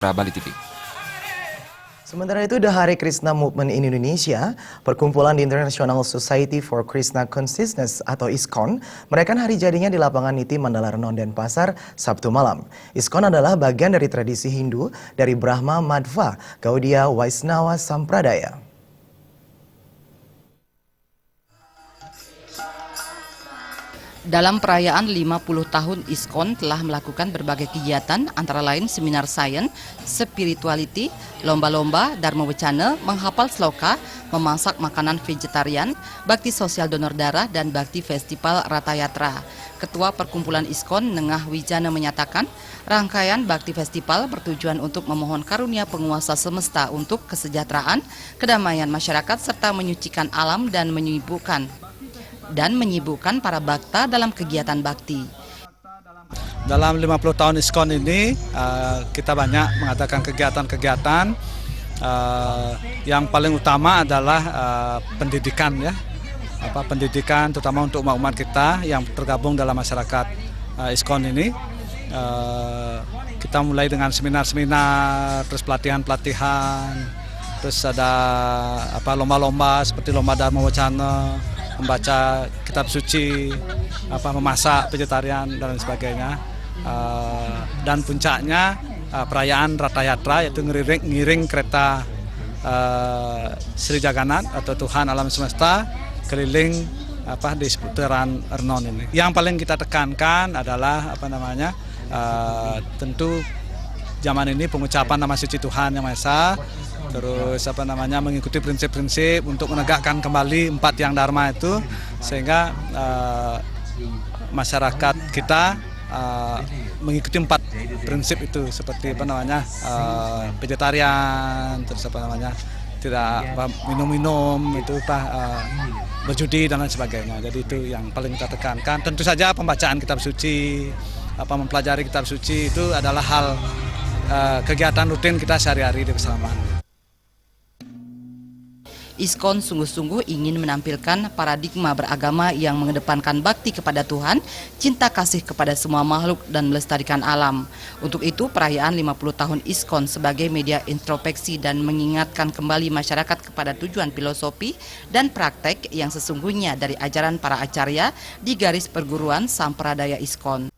Bali TV. Sementara itu, The Hare Krishna Movement in Indonesia, perkumpulan di International Society for Krishna Consciousness atau ISKCON, merayakan hari jadinya di lapangan Niti Mandala Renon Denpasar, Sabtu malam. ISKCON adalah bagian dari tradisi Hindu dari Brahma Madhva, Gaudiya Vaishnava Sampradaya. Dalam perayaan 50 tahun ISKCON telah melakukan berbagai kegiatan antara lain seminar sains, spirituality, lomba-lomba, dharma wacana, menghafal sloka, memasak makanan vegetarian, bakti sosial donor darah, dan bakti festival Ratayatra. Ketua Perkumpulan ISKCON Nengah Wijana menyatakan rangkaian bakti festival bertujuan untuk memohon karunia penguasa semesta untuk kesejahteraan, kedamaian masyarakat, serta menyucikan alam dan menyibukkan para bhakta dalam kegiatan bakti. Dalam 50 tahun ISKCON ini kita banyak mengadakan kegiatan-kegiatan yang paling utama adalah pendidikan ya. Pendidikan terutama untuk umat-umat kita yang tergabung dalam masyarakat ISKCON ini. Kita mulai dengan seminar-seminar, terus pelatihan-pelatihan, terus ada lomba-lomba seperti lomba dharma wacana, membaca kitab suci, memasak vegetarian dan sebagainya. Dan puncaknya perayaan Ratayatra, yaitu ngiring kereta Sri Jagannath atau Tuhan alam semesta keliling di seputaran Renon ini. Yang paling kita tekankan adalah tentu zaman ini pengucapan nama suci Tuhan Yang Maha Esa, terus mengikuti prinsip-prinsip untuk menegakkan kembali 4 yang dharma itu, sehingga masyarakat kita mengikuti 4 prinsip itu, seperti vegetarian, terus tidak minum-minum, itu berjudi dan lain sebagainya. Jadi itu yang paling kita tekankan. Tentu saja pembacaan kitab suci, mempelajari kitab suci itu adalah hal kegiatan rutin kita sehari-hari di keselamatan. ISKCON sungguh-sungguh ingin menampilkan paradigma beragama yang mengedepankan bakti kepada Tuhan, cinta kasih kepada semua makhluk, dan melestarikan alam. Untuk itu, perayaan 50 tahun ISKCON sebagai media introspeksi dan mengingatkan kembali masyarakat kepada tujuan filosofi dan praktek yang sesungguhnya dari ajaran para acarya di garis perguruan Sampradaya ISKCON.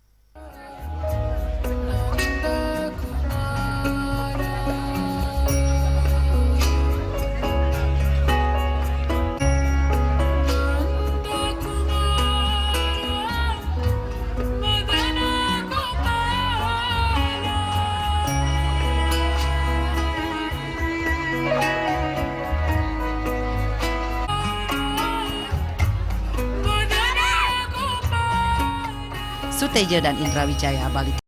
Suteja dan Indra Wijaya, Bali.